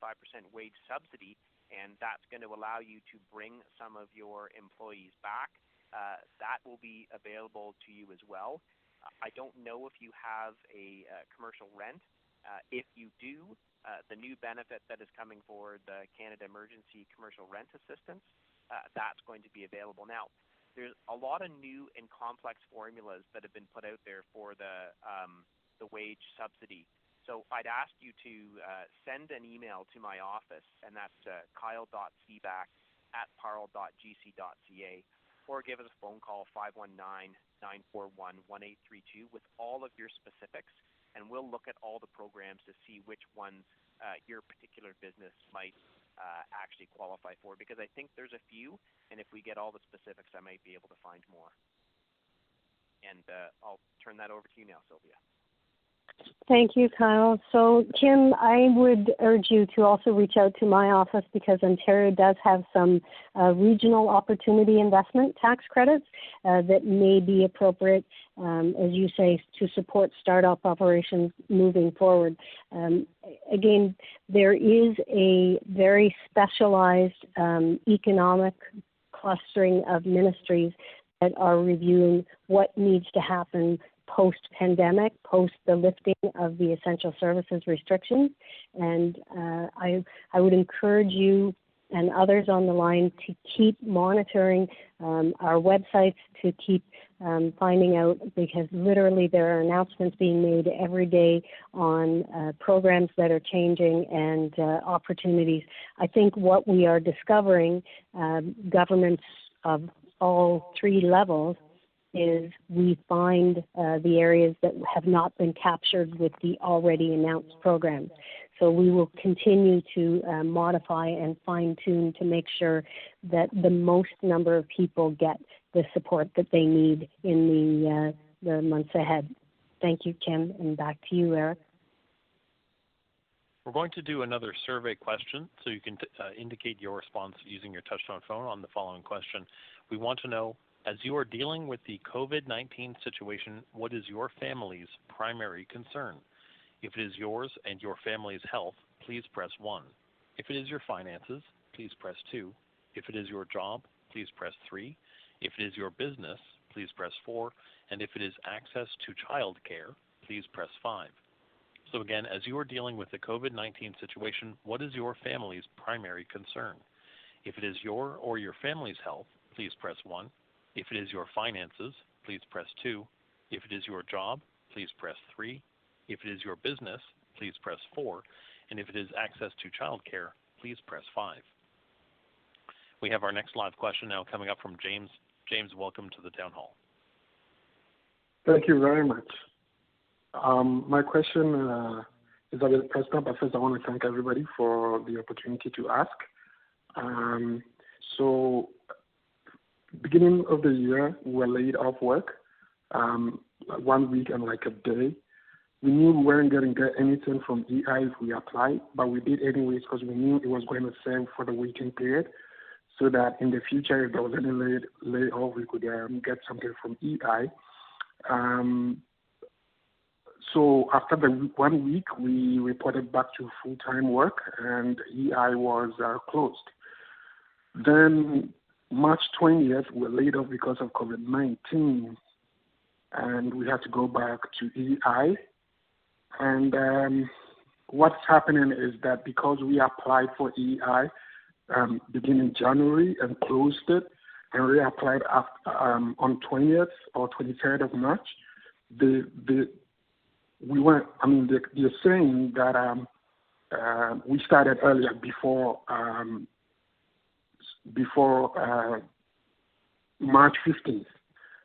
wage subsidy, and that's going to allow you to bring some of your employees back, that will be available to you as well. I don't know if you have a commercial rent. If you do, the new benefit that is coming for the Canada Emergency Commercial Rent Assistance, that's going to be available. Now, there's a lot of new and complex formulas that have been put out there for the wage subsidy. So I'd ask you to send an email to my office, and that's kyle.seeback@parle.gc.ca, or give us a phone call, 519-941-1832, with all of your specifics, and we'll look at all the programs to see which ones your particular business might actually qualify for, because I think there's a few, and if we get all the specifics, I might be able to find more. And I'll turn that over to you now, Sylvia. Thank you, Kyle. So, Kim, I would urge you to also reach out to my office because Ontario does have some regional opportunity investment tax credits that may be appropriate, as you say, to support startup operations moving forward. Again, there is a very specialized economic clustering of ministries that are reviewing what needs to happen post-pandemic, post the lifting of the essential services restrictions. And I would encourage you and others on the line to keep monitoring our websites, to keep finding out, because literally there are announcements being made every day on programs that are changing and opportunities. I think what we are discovering, governments of all three levels, is we find the areas that have not been captured with the already announced programs. So we will continue to modify and fine-tune to make sure that the most number of people get the support that they need in the months ahead. Thank you, Kim, and back to you, Eric. We're going to do another survey question, so you can indicate your response using your touch-tone phone on the following question. We want to know, as you are dealing with the COVID-19 situation, what is your family's primary concern? If it is yours and your family's health, please press 1. If it is your finances, please press 2. If it is your job, please press 3. If it is your business, please press 4. And if it is access to child care, please press 5. So again, as you are dealing with the COVID-19 situation, what is your family's primary concern? If it is your or your family's health, please press 1. If it is your finances, please press 2. If it is your job, please press 3. If it is your business, please press 4. And if it is access to child care, please press 5. We have our next live question now coming up from James. James, welcome to the town hall. Thank you very much. My question is a bit personal, but first I want to thank everybody for the opportunity to ask. So, beginning of the year, we were laid off work, 1 week and like a day. we knew we weren't going to get anything from EI if we applied, but we did anyways because we knew it was going to serve for the waiting period, so that in the future, if there was any layoff, we could get something from EI. So after the 1 week, we reported back to full-time work, and EI was closed. Then March 20th, we were laid off because of COVID-19, and we had to go back to EI. And what's happening is that because we applied for EI beginning January and closed it, and reapplied on 20th or 23rd of March, they're saying that we started earlier before March 15th,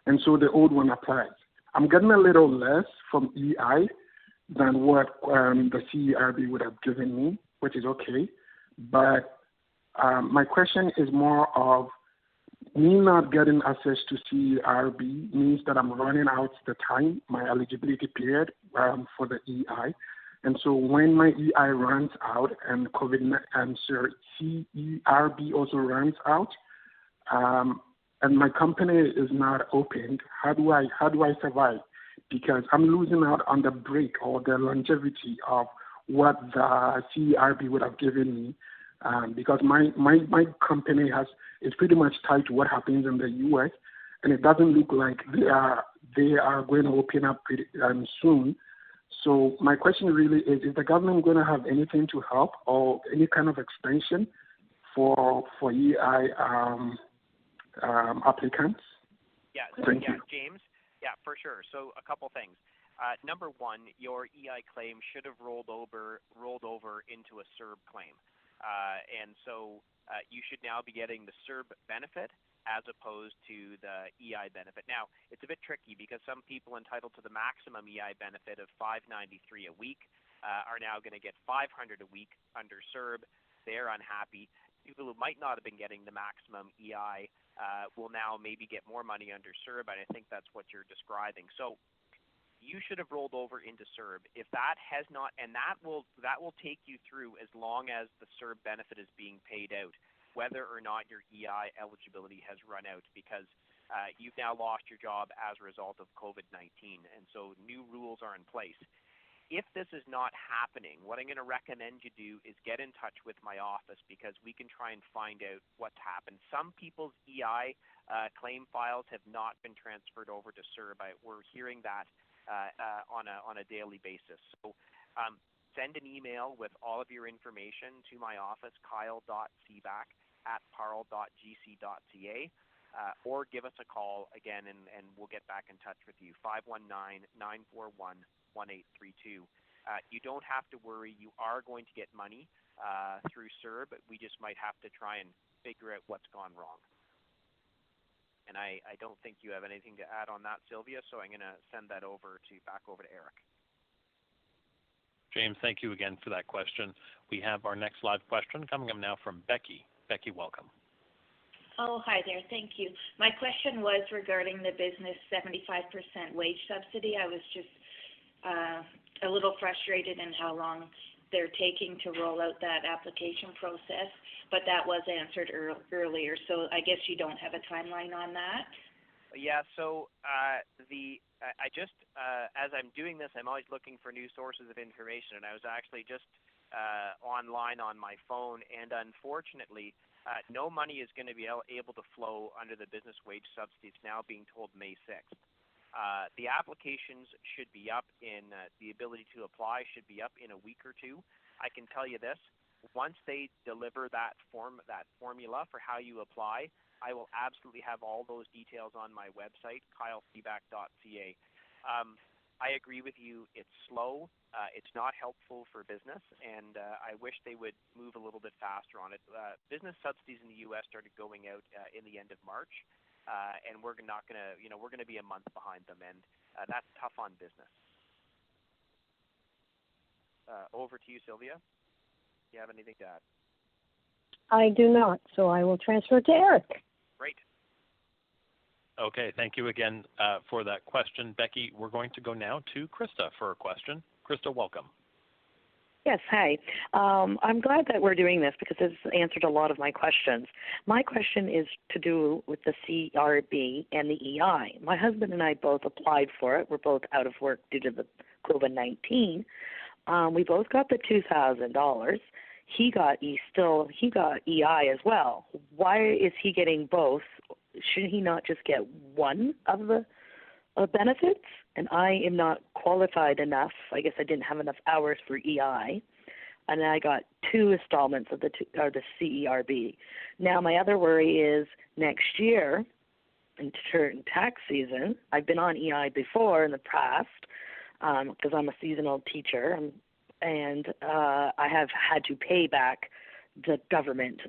and so the old one applies. I'm getting a little less from EI than what the CERB would have given me, which is okay. But my question is more of me not getting access to CERB means that I'm running out the time, my eligibility period for the EI. And so when my EI runs out and CERB also runs out, and my company is not opened, how do I survive? Because I'm losing out on the break or the longevity of what the CERB would have given me, because my company is pretty much tied to what happens in the U.S., and it doesn't look like they are going to open up pretty soon. So my question really is the government going to have anything to help or any kind of extension for EI applicants? Yeah, Thank you. James. Yeah, for sure. So a couple things. Number one, your EI claim should have rolled over into a CERB claim, and so you should now be getting the CERB benefit as opposed to the EI benefit. Now, it's a bit tricky because some people entitled to the maximum EI benefit of $593 a week are now going to get $500 a week under CERB. They're unhappy. People who might not have been getting the maximum EI will now maybe get more money under CERB, and I think that's what you're describing. So you should have rolled over into CERB. If that has not, and that will take you through as long as the CERB benefit is being paid out, whether or not your EI eligibility has run out, because you've now lost your job as a result of COVID-19, and so new rules are in place. If this is not happening, what I'm going to recommend you do is get in touch with my office, because we can try and find out what's happened. Some people's EI claim files have not been transferred over to CERB. We're hearing that on a daily basis. So send an email with all of your information to my office, kyle.seeback@parle.gc.ca, or give us a call again, and we'll get back in touch with you, 519-941-1832. You don't have to worry. You are going to get money through CERB. We just might have to try and figure out what's gone wrong. And I don't think you have anything to add on that, Sylvia, so I'm going to send that back over to Eric. James, thank you again for that question. We have our next live question coming up now from Becky. Becky, welcome. Oh, hi there. Thank you. My question was regarding the business 75% wage subsidy. I was just a little frustrated in how long they're taking to roll out that application process, but that was answered earlier. So I guess you don't have a timeline on that? Yeah, so I just, as I'm doing this, I'm always looking for new sources of information, and I was actually just online on my phone, and unfortunately, no money is going to be able to flow under the business wage subsidy. It's now being told May 6th. The applications should be up the ability to apply should be up in a week or two. I can tell you this, once they deliver that formula for how you apply, I will absolutely have all those details on my website, kyle.seeback.ca. I agree with you. It's slow. It's not helpful for business, and I wish they would move a little bit faster on it. Business subsidies in the U.S. started going out in the end of March, and we're not going to, we're going to be a month behind them, and that's tough on business. Over to you, Sylvia. Do you have anything to add? I do not, so I will transfer to Eric. Great. Okay, thank you again for that question, Becky. We're going to go now to Krista for a question. Krista, welcome. Yes, hi. I'm glad that we're doing this because it's answered a lot of my questions. My question is to do with the CERB and the EI. My husband and I both applied for it. We're both out of work due to the COVID-19. We both got the $2,000. He got EI as well. Why is he getting both? Should he not just get one of the benefits? And I am not qualified enough. I guess I didn't have enough hours for EI, and I got 2 installments of the CERB. Now my other worry is next year, in tax season. I've been on EI before in the past because I'm a seasonal teacher, and I have had to pay back the government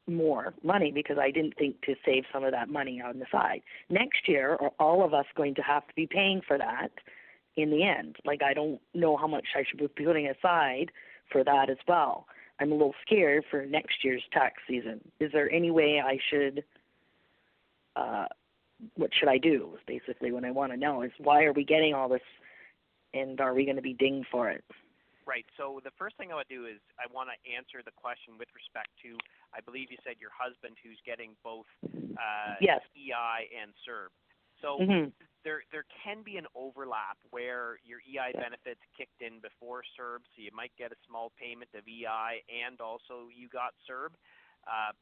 more money because I didn't think to save some of that money on the side. Next year, are all of us going to have to be paying for that in the end? I don't know how much I should be putting aside for that as well. I'm a little scared for next year's tax season. Is there any way I should, what should I do, is basically what I want to know, is why are we getting all this and are we going to be dinged for it? Right. So the first thing I would do is I want to answer the question with respect to, I believe you said your husband who's getting both yes. EI and CERB. So there can be an overlap where your EI benefits kicked in before CERB, so you might get a small payment of EI and also you got CERB.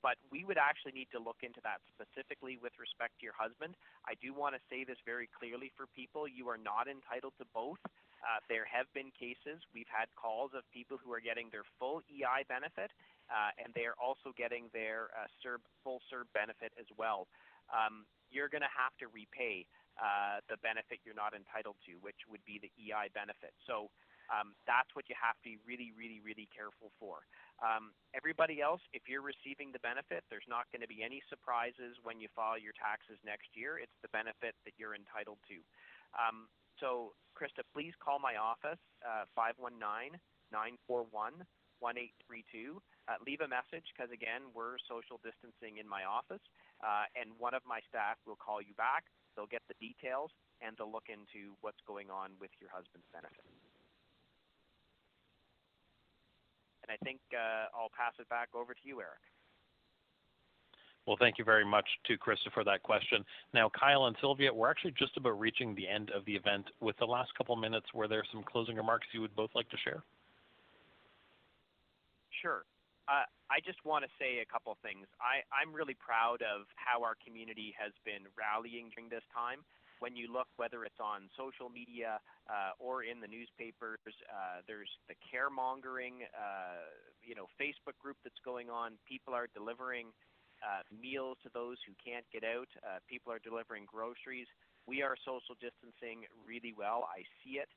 But we would actually need to look into that specifically with respect to your husband. I do want to say this very clearly for people. You are not entitled to both. There have been cases, we've had calls of people who are getting their full EI benefit and they are also getting their full CERB benefit as well. You're going to have to repay the benefit you're not entitled to, which would be the EI benefit. So that's what you have to be really, really, really careful for. Everybody else, if you're receiving the benefit, there's not going to be any surprises when you file your taxes next year. It's the benefit that you're entitled to. So, Krista, please call my office, 519-941-1832. Leave a message because, again, we're social distancing in my office, and one of my staff will call you back. They'll get the details, and they'll look into what's going on with your husband's benefit. And I think I'll pass it back over to you, Eric. Well, thank you very much to Krista for that question. Now, Kyle and Sylvia, we're actually just about reaching the end of the event. With the last couple minutes, were there some closing remarks you would both like to share? Sure. I just want to say a couple things. I'm really proud of how our community has been rallying during this time. When you look, whether it's on social media or in the newspapers, there's the caremongering, Facebook group that's going on. People are delivering meals to those who can't get out. People are delivering groceries. We are social distancing really well. I see it,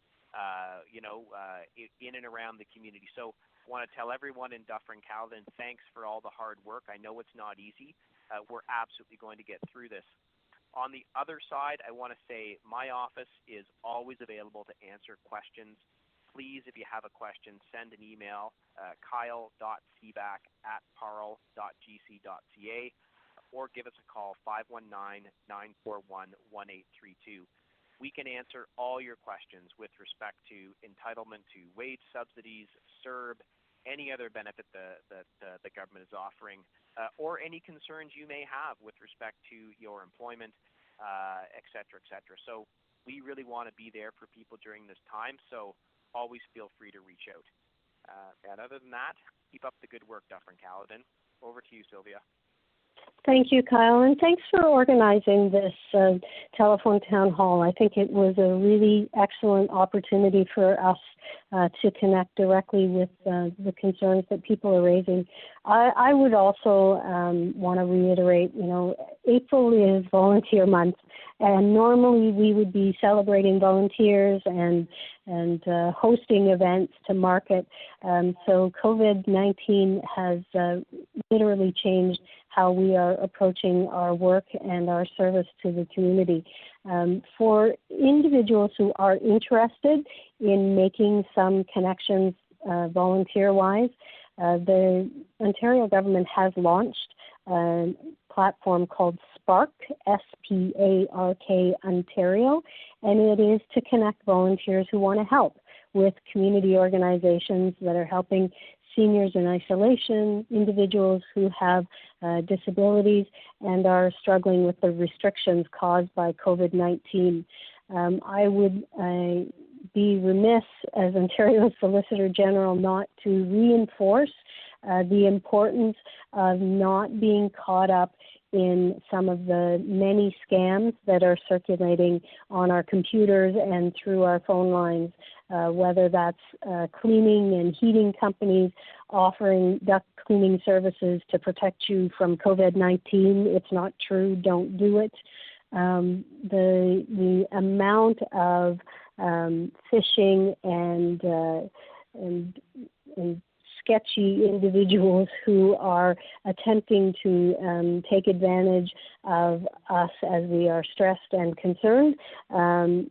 in and around the community. So I want to tell everyone in Dufferin-Caledon, thanks for all the hard work. I know it's not easy. We're absolutely going to get through this. On the other side, I want to say my office is always available to answer questions. Please, if you have a question, send an email, kyle.seeback@parle.gc.ca, or give us a call, 519-941-1832. We can answer all your questions with respect to entitlement to wage subsidies, CERB, any other benefit the government is offering, or any concerns you may have with respect to your employment, et cetera, et cetera. So we really want to be there for people during this time. So always feel free to reach out. And other than that, keep up the good work, Dufferin-Caledon. Over to you, Sylvia. Thank you, Kyle, and thanks for organizing this telephone town hall. I think it was a really excellent opportunity for us to connect directly with the concerns that people are raising. I would also want to reiterate, April is volunteer month, and normally we would be celebrating volunteers and hosting events to market. So COVID-19 has literally changed how we are approaching our work and our service to the community. For individuals who are interested in making some connections volunteer-wise, the Ontario government has launched a platform called SPARK, S-P-A-R-K, Ontario, and it is to connect volunteers who want to help with community organizations that are helping seniors in isolation, individuals who have disabilities and are struggling with the restrictions caused by COVID-19. I would be remiss as Ontario Solicitor General not to reinforce the importance of not being caught up in some of the many scams that are circulating on our computers and through our phone lines, whether that's cleaning and heating companies offering duct cleaning services to protect you from COVID-19. It's not true. Don't do it. The amount of phishing and sketchy individuals who are attempting to take advantage of us as we are stressed and concerned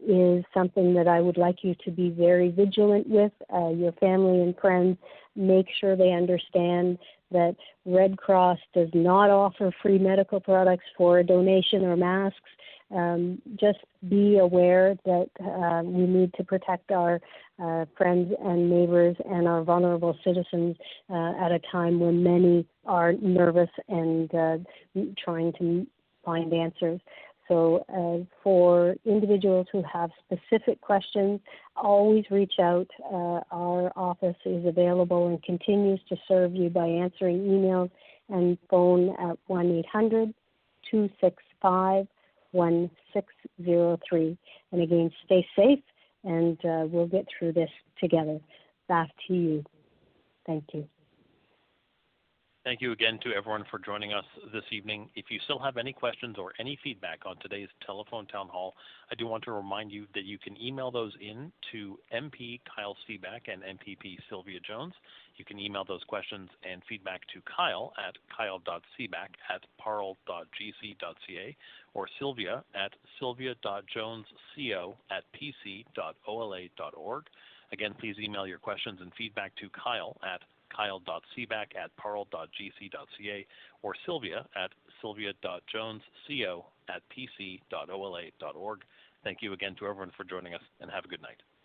is something that I would like you to be very vigilant with. Your family and friends, make sure they understand that Red Cross does not offer free medical products for a donation or masks. Just be aware that we need to protect our friends and neighbors and our vulnerable citizens at a time when many are nervous and trying to find answers. So for individuals who have specific questions, always reach out. Our office is available and continues to serve you by answering emails and phone at 1-800-265-1603. And again, stay safe, and we'll get through this together. Back to you. Thank you. Thank you again to everyone for joining us this evening. If you still have any questions or any feedback on today's telephone town hall, I do want to remind you that you can email those in to MP Kyle Seeback and MPP Sylvia Jones. You can email those questions and feedback to Kyle at kyle.seeback@parle.gc.ca or Sylvia at sylvia.jonesco@pc.ola.org. Again, please email your questions and feedback to Kyle at kyle.seeback@parle.gc.ca or Sylvia at sylvia.jonesco@pc.ola.org. Thank you again to everyone for joining us, and have a good night.